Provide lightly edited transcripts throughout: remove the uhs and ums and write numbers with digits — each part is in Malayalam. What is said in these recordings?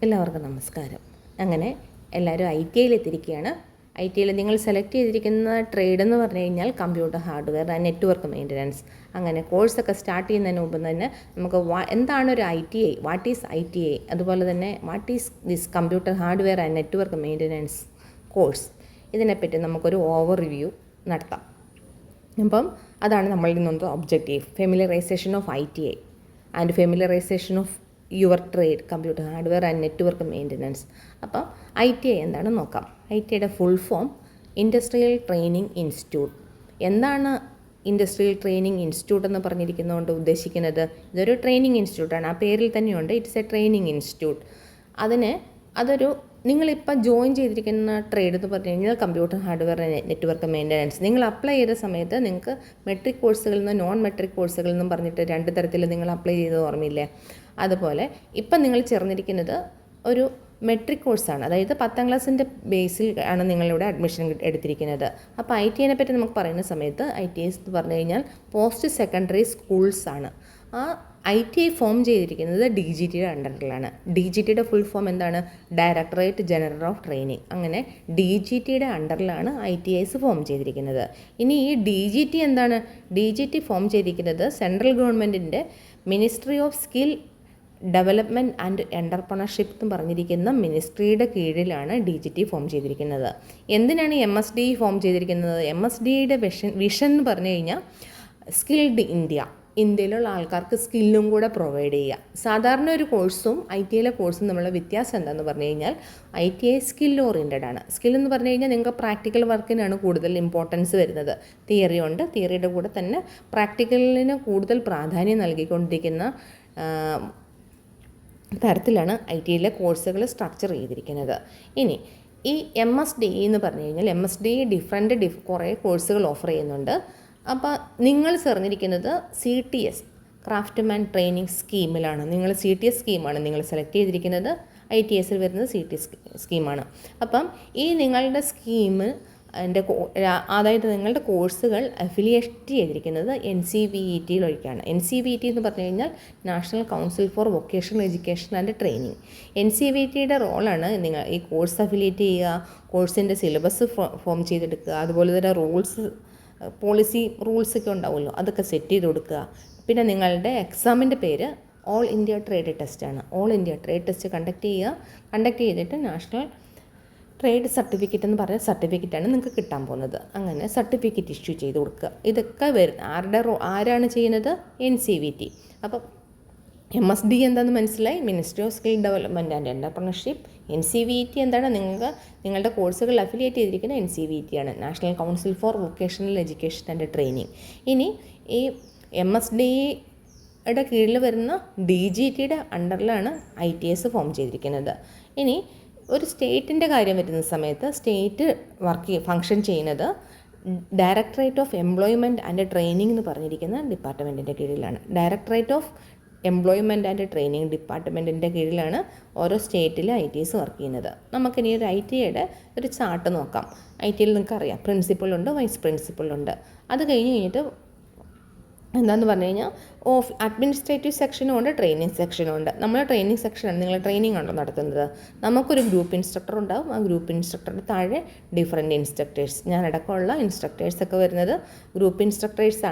എല്ലാവർക്കും നമസ്കാരം. അങ്ങനെ എല്ലാവരും ITIയിൽ എത്തിയിരിക്കുകയാണ്. ITIയിൽ നിങ്ങൾ സെലക്ട് ചെയ്തിരിക്കുന്ന ട്രേഡ് എന്ന് പറഞ്ഞു കഴിഞ്ഞാൽ computer hardware and network maintenance. അങ്ങനെ കോഴ്സൊക്കെ സ്റ്റാർട്ട് ചെയ്യുന്നതിന് മുമ്പ് തന്നെ നമുക്ക് എന്താണ് ഒരു ITI, വാട്ട് ഈസ് ITI, അതുപോലെ തന്നെ what is this computer hardware and network maintenance course, ഇതിനെപ്പറ്റി നമുക്കൊരു ഓവർ റിവ്യൂ നടത്താം. അപ്പം അതാണ് നമ്മളിൽ നിന്നുള്ള objective, familiarization of ITI and familiarization of your trade computer hardware and network maintenance. അപ്പം ITI എന്താണെന്ന് നോക്കാം. ITIയുടെ full form industrial training institute. എന്താണ് ഇൻഡസ്ട്രിയൽ ട്രെയിനിങ് ഇൻസ്റ്റിറ്റ്യൂട്ട് എന്ന് പറഞ്ഞിരിക്കുന്നതുകൊണ്ട് ഉദ്ദേശിക്കുന്നത്? ഇതൊരു ട്രെയിനിങ് ഇൻസ്റ്റിറ്റ്യൂട്ടാണ്, ആ പേരിൽ തന്നെയുണ്ട്, ഇറ്റ്സ് എ ട്രെയിനിങ് ഇൻസ്റ്റിറ്റ്യൂട്ട്. അതൊരു നിങ്ങളിപ്പോൾ ജോയിൻ ചെയ്തിരിക്കുന്ന ട്രേഡ് എന്ന് പറഞ്ഞു കഴിഞ്ഞാൽ കമ്പ്യൂട്ടർ ഹാർഡ്വെയർ നെറ്റ്വർക്ക് മെയിൻ്റനൻസ്. നിങ്ങൾ അപ്ലൈ ചെയ്ത സമയത്ത് നിങ്ങൾക്ക് മെട്രിക് കോഴ്സുകളിൽ നിന്നും നോൺ മെട്രിക് കോഴ്സുകളിൽ നിന്നും പറഞ്ഞിട്ട് രണ്ട് തരത്തിൽ നിങ്ങൾ അപ്ലൈ ചെയ്തത് ഓർമ്മയില്ലേ? അതുപോലെ ഇപ്പം നിങ്ങൾ ചേർന്നിരിക്കുന്നത് ഒരു മെട്രിക് കോഴ്സാണ്, അതായത് 10ാം ക്ലാസ്സിൻ്റെ ബേസിൽ ആണ് നിങ്ങളിവിടെ അഡ്മിഷൻ എടുത്തിരിക്കുന്നത്. അപ്പോൾ ITIനെ പറ്റി നമുക്ക് പറയുന്ന സമയത്ത് ITIs എന്ന് പറഞ്ഞു കഴിഞ്ഞാൽ പോസ്റ്റ് സെക്കൻഡറി സ്കൂൾസ് ആണ്. ആ ITI ഫോം ചെയ്തിരിക്കുന്നത് DGTയുടെ അണ്ടറിലാണ്. DGTയുടെ ഫുൾ ഫോം എന്താണ്? Directorate general of training. അങ്ങനെ DGTയുടെ അണ്ടറിലാണ് ITIs ഫോം ചെയ്തിരിക്കുന്നത്. ഇനി ഈ DGT എന്താണ്? DGT ഫോം ചെയ്തിരിക്കുന്നത് സെൻട്രൽ ഗവൺമെൻറ്റിൻ്റെ ministry of skill development and entrepreneurship എന്ന് പറഞ്ഞിരിക്കുന്ന മിനിസ്ട്രിയുടെ കീഴിലാണ് DGT ഫോം ചെയ്തിരിക്കുന്നത്. എന്തിനാണ് MSDE ഫോം ചെയ്തിരിക്കുന്നത്? MSDEയുടെ വിഷൻ എന്ന് പറഞ്ഞു കഴിഞ്ഞാൽ സ്കിൽഡ് ഇന്ത്യ, ഇന്ത്യയിലുള്ള ആൾക്കാർക്ക് സ്കില്ലും കൂടെ പ്രൊവൈഡ് ചെയ്യുക. സാധാരണ ഒരു കോഴ്സും ITIയിലെ കോഴ്സും തമ്മിലുള്ള വ്യത്യാസം എന്താണെന്ന് പറഞ്ഞു കഴിഞ്ഞാൽ ITI സ്കിൽ ഓറിയൻറ്റഡ് ആണ്. സ്കിൽ എന്ന് പറഞ്ഞു കഴിഞ്ഞാൽ നിങ്ങൾക്ക് പ്രാക്ടിക്കൽ വർക്കിനാണ് കൂടുതൽ ഇമ്പോർട്ടൻസ് വരുന്നത്. തിയറി ഉണ്ട്, തിയറിയുടെ കൂടെ തന്നെ പ്രാക്ടിക്കലിന് കൂടുതൽ പ്രാധാന്യം നൽകിക്കൊണ്ടിരിക്കുന്ന തരത്തിലാണ് ITIയിലെ കോഴ്സുകൾ സ്ട്രക്ചർ ചെയ്തിരിക്കുന്നത്. ഇനി ഈ MSDE എന്ന് പറഞ്ഞു കഴിഞ്ഞാൽ MSDE കുറേ കോഴ്സുകൾ ഓഫർ ചെയ്യുന്നുണ്ട്. അപ്പോൾ നിങ്ങൾ ചേർന്നിരിക്കുന്നത് CTS ക്രാഫ്റ്റ്മാൻ ട്രെയിനിങ് സ്കീമിലാണ്. നിങ്ങൾ CTS സ്കീമാണ് നിങ്ങൾ സെലക്ട് ചെയ്തിരിക്കുന്നത്. ITSൽ വരുന്നത് CTS സ്കീമാണ്. അപ്പം ഈ നിങ്ങളുടെ അതായത് നിങ്ങളുടെ കോഴ്സുകൾ അഫിലിയേറ്റ് ചെയ്തിരിക്കുന്നത് NCVET വഴിക്കാണ്. NCVET എന്ന് പറഞ്ഞു കഴിഞ്ഞാൽ national council for vocational education and training. NCVETയുടെ റോളാണ് നിങ്ങൾ ഈ കോഴ്സ് അഫിലിയേറ്റ് ചെയ്യുക, കോഴ്സിൻ്റെ സിലബസ് ഫോം ചെയ്തെടുക്കുക, അതുപോലെ തന്നെ റൂൾസൊക്കെ ഉണ്ടാവുമല്ലോ, അതൊക്കെ സെറ്റ് ചെയ്ത് കൊടുക്കുക. പിന്നെ നിങ്ങളുടെ എക്സാമിൻ്റെ പേര് ഓൾ ഇന്ത്യ ട്രേഡ് ടെസ്റ്റാണ്. All India trade test conduct ചെയ്തിട്ട് നാഷണൽ ട്രേഡ് സർട്ടിഫിക്കറ്റ് എന്ന് പറഞ്ഞ സർട്ടിഫിക്കറ്റാണ് നിങ്ങൾക്ക് കിട്ടാൻ പോകുന്നത്. അങ്ങനെ സർട്ടിഫിക്കറ്റ് ഇഷ്യൂ ചെയ്ത് കൊടുക്കുക. ഇതൊക്കെ ആരാണ് ചെയ്യുന്നത്? NCVET. അപ്പം MSDE എന്താണെന്ന് മനസ്സിലായി, ministry of skill development and entrepreneurship. NCVET എന്താണ്? നിങ്ങളുടെ കോഴ്സുകൾ അഫിലിയേറ്റ് ചെയ്തിരിക്കുന്ന NCVET ആണ്, national council for vocational education and training. ഇനി ഈ MSDEയുടെ കീഴിൽ വരുന്ന DGTയുടെ അണ്ടറിലാണ് ITIs ഫോം ചെയ്തിരിക്കുന്നത്. ഇനി ഒരു സ്റ്റേറ്റിൻ്റെ കാര്യം വരുന്ന സമയത്ത് സ്റ്റേറ്റ് ഫങ്ഷൻ ചെയ്യുന്നത് directorate of employment and training എന്ന് പറഞ്ഞിരിക്കുന്ന ഡിപ്പാർട്ട്മെൻറ്റിൻ്റെ കീഴിലാണ്. Directorate of employment and training ഡിപ്പാർട്ട്മെൻറ്റിൻ്റെ കീഴിലാണ് ഓരോ സ്റ്റേറ്റിലെ ITIs വർക്ക് ചെയ്യുന്നത്. നമുക്കിനി ഒരു ITIയുടെ ഒരു ചാർട്ട് നോക്കാം. ITIയിൽ നിങ്ങൾക്കറിയാം, പ്രിൻസിപ്പളുണ്ട്, വൈസ് പ്രിൻസിപ്പളുണ്ട്. അത് കഴിഞ്ഞിട്ട് എന്താണെന്ന് പറഞ്ഞു കഴിഞ്ഞാൽ അഡ്മിനിസ്ട്രേറ്റീവ് സെക്ഷനും ഉണ്ട്, ട്രെയിനിങ് സെക്ഷനും ഉണ്ട്. നമ്മൾ ട്രെയിനിങ് സെക്ഷനാണ്, നിങ്ങൾ ട്രെയിനിങ് ആണല്ലോ നടത്തുന്നത്. നമുക്കൊരു ഗ്രൂപ്പ് ഇൻസ്ട്രക്ടർ ഉണ്ടാവും. ആ ഗ്രൂപ്പ് ഇൻസ്ട്രക്ടറുടെ താഴെ ഡിഫറെൻറ്റ് ഇൻസ്ട്രക്ടേഴ്സ്, ഞാനടക്കമുള്ള ഇൻസ്ട്രക്ടേഴ്സൊക്കെ വരുന്നത് ഗ്രൂപ്പ് ഇൻസ്ട്രക്ടേഴ്സ്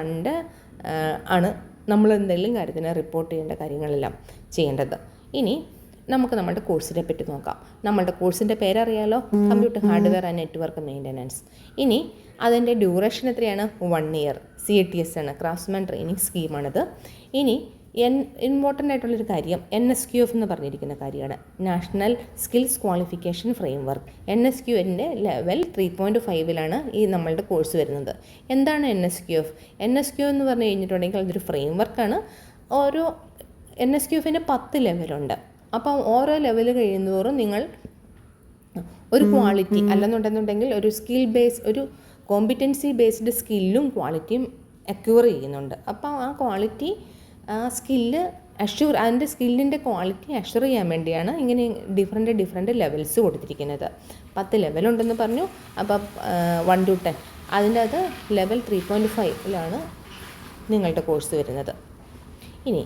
ആണ് നമ്മൾ എന്തെങ്കിലും കാര്യത്തിന് റിപ്പോർട്ട് ചെയ്യേണ്ട കാര്യങ്ങളെല്ലാം ചെയ്യേണ്ടത്. ഇനി നമുക്ക് നമ്മുടെ കോഴ്സിനെ പറ്റി നോക്കാം. നമ്മളുടെ കോഴ്സിൻ്റെ പേരറിയാലോ, computer hardware and network maintenance. ഇനി അതിൻ്റെ ഡ്യൂറേഷൻ എത്രയാണ്? 1 ഇയർ. CTS ആണ്, ക്രാഫ്റ്റ്സ്മാൻ ട്രെയിനിങ് സ്കീമാണിത്. ഇനി ഇമ്പോർട്ടൻ്റ് ആയിട്ടുള്ളൊരു കാര്യം NSQF എന്ന് പറഞ്ഞിരിക്കുന്ന കാര്യമാണ്, നാഷണൽ സ്കിൽസ് ക്വാളിഫിക്കേഷൻ ഫ്രെയിംവർക്ക്. NSQFൻ്റെ ലെവൽ 3.5ലാണ് ഈ നമ്മളുടെ കോഴ്സ് വരുന്നത്. എന്താണ് NSQF? NSQF എന്ന് പറഞ്ഞു കഴിഞ്ഞിട്ടുണ്ടെങ്കിൽ അതൊരു ഫ്രെയിംവർക്കാണ്. ഓരോ NSQFന് 10 ലെവലുണ്ട്. അപ്പം ഓരോ ലെവൽ കഴിയുന്നതോറും നിങ്ങൾ ഒരു ക്വാളിറ്റി അല്ലെന്നുണ്ടെന്നുണ്ടെങ്കിൽ ഒരു ഒരു കോമ്പിറ്റൻസി ബേസ്ഡ് സ്കില്ലും ക്വാളിറ്റിയും അക്യൂർ ചെയ്യുന്നുണ്ട്. അപ്പോൾ ആ സ്കില്ല് അതിൻ്റെ സ്കില്ലിൻ്റെ ക്വാളിറ്റി അഷ്വർ ചെയ്യാൻ വേണ്ടിയാണ് ഇങ്ങനെ ഡിഫറെൻറ്റ് ലെവൽസ് കൊടുത്തിരിക്കുന്നത്. 10 ലെവലുണ്ടെന്ന് പറഞ്ഞു. അപ്പം 1 to 10 അതിൻ്റെ അത് ലെവൽ 3.5ലാണ് നിങ്ങളുടെ കോഴ്സ് വരുന്നത്. ഇനി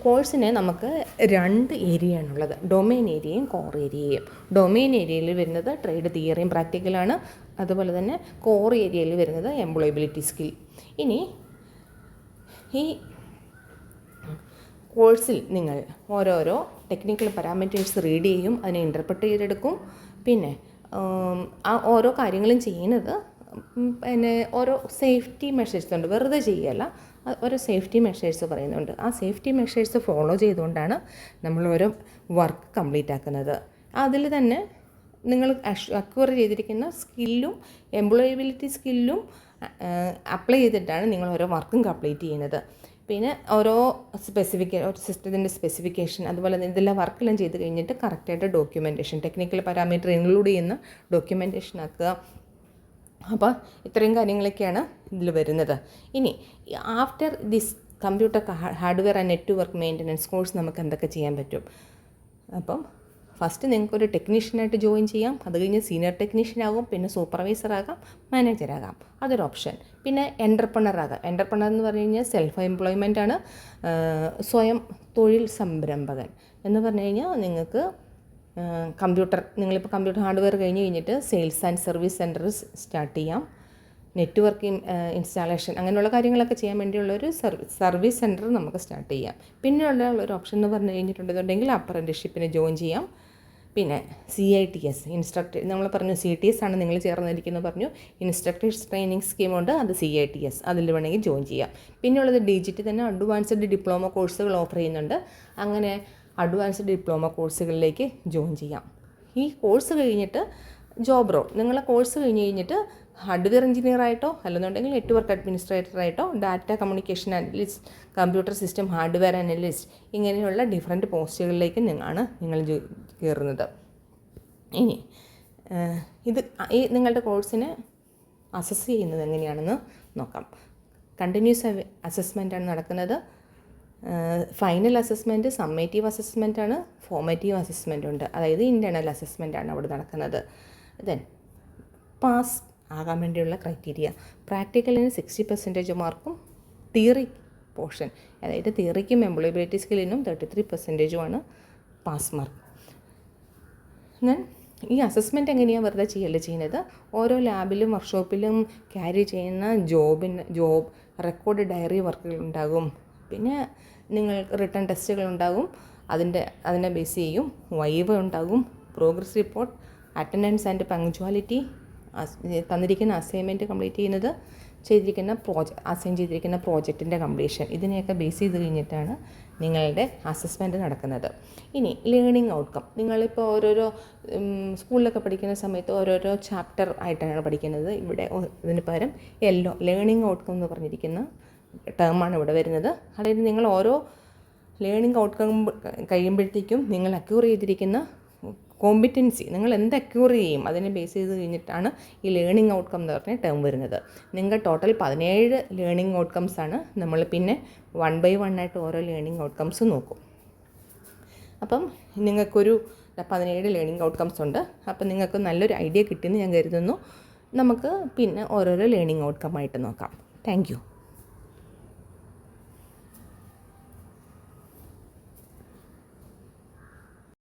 കോഴ്സിന് നമുക്ക് 2 ഏരിയയാണുള്ളത്, ഡൊമെയിൻ ഏരിയയും കോർ ഏരിയയും. ഡൊമെയിൻ ഏരിയയിൽ വരുന്നത് ട്രേഡ് തിയറിയും പ്രാക്ടിക്കലാണ്. അതുപോലെ തന്നെ കോർ ഏരിയയിൽ വരുന്നത് എംപ്ലോയബിലിറ്റി സ്കിൽ. ഇനി ഈ കോഴ്സിൽ നിങ്ങൾ ഓരോരോ ടെക്നിക്കൽ പാരാമീറ്റേഴ്സ് റീഡ് ചെയ്യും, അതിനെ ഇൻ്റർപ്രറ്റ് ചെയ്തെടുക്കും. പിന്നെ ആ ഓരോ കാര്യങ്ങളും ചെയ്യുന്നത് പിന്നെ ഓരോ സേഫ്റ്റി മെഷേഴ്സ് ഉണ്ട്, വെറുതെ ചെയ്യുകയല്ല, ഓരോ സേഫ്റ്റി മെഷേഴ്സ് പറയുന്നുണ്ട്. ആ സേഫ്റ്റി മെഷേഴ്സ് ഫോളോ ചെയ്തുകൊണ്ടാണ് നമ്മൾ ഓരോ വർക്ക് കംപ്ലീറ്റ് ആക്കുന്നത്. അതിൽ തന്നെ നിങ്ങൾ അക്വയർ ചെയ്തിരിക്കുന്ന സ്കില്ലും എംപ്ലോയബിലിറ്റി സ്കില്ലും അപ്ലൈ ചെയ്തിട്ടാണ് നിങ്ങൾ ഓരോ വർക്കും കംപ്ലീറ്റ് ചെയ്യുന്നത്. പിന്നെ ഓരോ ഒരു സിസ്റ്റത്തിൻ്റെ സ്പെസിഫിക്കേഷൻ, അതുപോലെ തന്നെ ഇതെല്ലാം വർക്കെല്ലാം ചെയ്ത് കഴിഞ്ഞിട്ട് കറക്റ്റായിട്ട് ഡോക്യുമെൻറ്റേഷൻ, ടെക്നിക്കൽ പാരാമീറ്റർ ഇൻക്ലൂഡ് ചെയ്യുന്ന ഡോക്യുമെൻറ്റേഷൻ ആക്കുക. അപ്പോൾ ഇത്രയും കാര്യങ്ങളൊക്കെയാണ് ഇതിൽ വരുന്നത്. ഇനി after this computer hardware and network maintenance course നമുക്ക് എന്തൊക്കെ ചെയ്യാൻ പറ്റും? അപ്പം ഫസ്റ്റ് നിങ്ങൾക്കൊരു ടെക്നീഷ്യനായിട്ട് ജോയിൻ ചെയ്യാം, അത് കഴിഞ്ഞ് സീനിയർ ടെക്നീഷ്യൻ ആകും, പിന്നെ സൂപ്പർവൈസർ ആകാം, മാനേജർ ആകാം, അതൊരു ഓപ്ഷൻ. പിന്നെ എൻ്റർപ്രണർ ആകാം. എൻ്റർപ്രണർ എന്ന് പറഞ്ഞു കഴിഞ്ഞാൽ സെൽഫ് എംപ്ലോയ്മെൻ്റ് ആണ്, സ്വയം തൊഴിൽ സംരംഭകൻ എന്ന് പറഞ്ഞു കഴിഞ്ഞാൽ നിങ്ങൾക്ക് നിങ്ങളിപ്പോൾ കമ്പ്യൂട്ടർ ഹാർഡ്വെയർ കഴിഞ്ഞിട്ട് sales and service centre start ചെയ്യാം, നെറ്റ്വർക്ക് ഇൻസ്റ്റാളേഷൻ അങ്ങനെയുള്ള കാര്യങ്ങളൊക്കെ ചെയ്യാൻ വേണ്ടിയുള്ളൊരു സർവീസ് സെൻറ്റർ നമുക്ക് സ്റ്റാർട്ട് ചെയ്യാം. പിന്നെയുള്ള ഒരു ഓപ്ഷൻ എന്ന് പറഞ്ഞു കഴിഞ്ഞിട്ടുണ്ടെന്നുണ്ടെങ്കിൽ അപ്രൻറ്റിസ്ഷിപ്പിന് ജോയിൻ ചെയ്യാം. പിന്നെ CITS ഇൻസ്ട്രക്ടർ, നമ്മൾ പറഞ്ഞു CTS ആണ് നിങ്ങൾ ചേർന്നിരിക്കുന്നത് പറഞ്ഞു, ഇൻസ്ട്രക്ടേഴ്സ് ട്രെയിനിങ് സ്കീമുണ്ട്, അത് CITS, അതിൽ വേണമെങ്കിൽ ജോയിൻ ചെയ്യാം. പിന്നെയുള്ളത് ഡിജിറ്റ് തന്നെ അഡ്വാൻസ്ഡ് ഡിപ്ലോമ കോഴ്സുകൾ ഓഫർ ചെയ്യുന്നുണ്ട്. അങ്ങനെ അഡ്വാൻസ്ഡ് ഡിപ്ലോമ കോഴ്സുകളിലേക്ക് ജോയിൻ ചെയ്യാം. ഈ കോഴ്സ് കഴിഞ്ഞിട്ട് ജോബ് റോൾ, നിങ്ങളെ കോഴ്സ് കഴിഞ്ഞിട്ട് ഹാർഡ്വെയർ എഞ്ചിനീയർ ആയിട്ടോ അല്ലെന്നുണ്ടെങ്കിൽ നെറ്റ്വർക്ക് അഡ്മിനിസ്ട്രേറ്ററായിട്ടോ data communication analyst, computer system hardware analyst, ഇങ്ങനെയുള്ള ഡിഫറെൻറ്റ് പോസ്റ്റുകളിലേക്ക് നിങ്ങൾ കയറുന്നത്. ഇനി നിങ്ങളുടെ കോഴ്സിനെ അസസ് ചെയ്യുന്നത് എങ്ങനെയാണെന്ന് നോക്കാം. കണ്ടിന്യൂസ് അസസ്മെൻ്റാണ് നടക്കുന്നത്. ഫൈനൽ അസസ്മെൻറ്റ്, സമ്മേറ്റീവ് അസസ്മെൻറ്റാണ്, ഫോർമേറ്റീവ് അസസ്മെൻ്റ് ഉണ്ട്, അതായത് ഇൻറ്റേർണൽ അസസ്മെൻ്റാണ് അവിടെ നടക്കുന്നത്. ദെൻ പാസ് ആകാൻ വേണ്ടിയുള്ള ക്രൈറ്റീരിയ, പ്രാക്ടിക്കലിന് 60% മാർക്കും തിയറി പോർഷൻ, അതായത് തിയറിക്കും എംപ്ലോയബിലിറ്റി സ്കില്ലിനും 33% പാസ് മാർക്ക്. ഞാൻ ഈ അസസ്മെൻറ്റ് എങ്ങനെയാണ് വെറുതെ ചെയ്യുന്നത്, ഓരോ ലാബിലും വർക്ക്ഷോപ്പിലും ക്യാരി ചെയ്യുന്ന ജോബ് റെക്കോർഡ് ഡയറി വർക്കുകൾ ഉണ്ടാകും. പിന്നെ നിങ്ങൾക്ക് റിട്ടേൺ ടെസ്റ്റുകൾ ഉണ്ടാകും, അതിനെ ബേസ് ചെയ്യും. വൈവ ഉണ്ടാകും, progress report, attendance and punctuality, തന്നിരിക്കുന്ന അസൈൻമെൻറ്റ് കംപ്ലീറ്റ് ചെയ്യുന്നത്, അസൈൻ ചെയ്തിരിക്കുന്ന പ്രോജക്റ്റിൻ്റെ കംപ്ലീഷൻ, ഇതിനെയൊക്കെ ബേസ് ചെയ്ത് കഴിഞ്ഞിട്ടാണ് നിങ്ങളുടെ അസസ്മെൻറ്റ് നടക്കുന്നത്. ഇനി ലേണിംഗ് ഔട്ട്കം, നിങ്ങളിപ്പോൾ ഓരോരോ സ്കൂളിലൊക്കെ പഠിക്കുന്ന സമയത്ത് ഓരോരോ ചാപ്റ്റർ ആയിട്ടാണ് പഠിക്കുന്നത്. ഇവിടെ ഇതിന് പകരം ലേണിംഗ് ഔട്ട്കം എന്ന് പറഞ്ഞിരിക്കുന്ന ടേമാണ് ഇവിടെ വരുന്നത്. അതായത് നിങ്ങൾ ഓരോ ലേണിംഗ് ഔട്ട്കം കഴിയുമ്പോഴത്തേക്കും നിങ്ങൾ അക്യൂർ ചെയ്തിരിക്കുന്ന കോമ്പിറ്റൻസി, നിങ്ങൾ എന്ത് അക്യൂർ ചെയ്യും അതിനെ ബേസ് ചെയ്ത് കഴിഞ്ഞിട്ടാണ് ഈ ലേണിംഗ് ഔട്ട്കം എന്ന് പറഞ്ഞ ടേം വരുന്നത്. നിങ്ങൾ ടോട്ടൽ 17 ലേണിംഗ് ഔട്ട്കംസാണ്. നമ്മൾ പിന്നെ 1 by 1 ആയിട്ട് ഓരോ ലേണിംഗ് ഔട്ട്കംസ് നോക്കും. അപ്പം നിങ്ങൾക്കൊരു 17 ലേണിംഗ് ഔട്ട്കംസ് ഉണ്ട്. അപ്പം നിങ്ങൾക്ക് നല്ലൊരു ഐഡിയ കിട്ടിയെന്ന് ഞാൻ കരുതുന്നു. നമുക്ക് പിന്നെ ഓരോരോ ലേണിംഗ് ഔട്ട്കം ആയിട്ട് നോക്കാം. Thank you.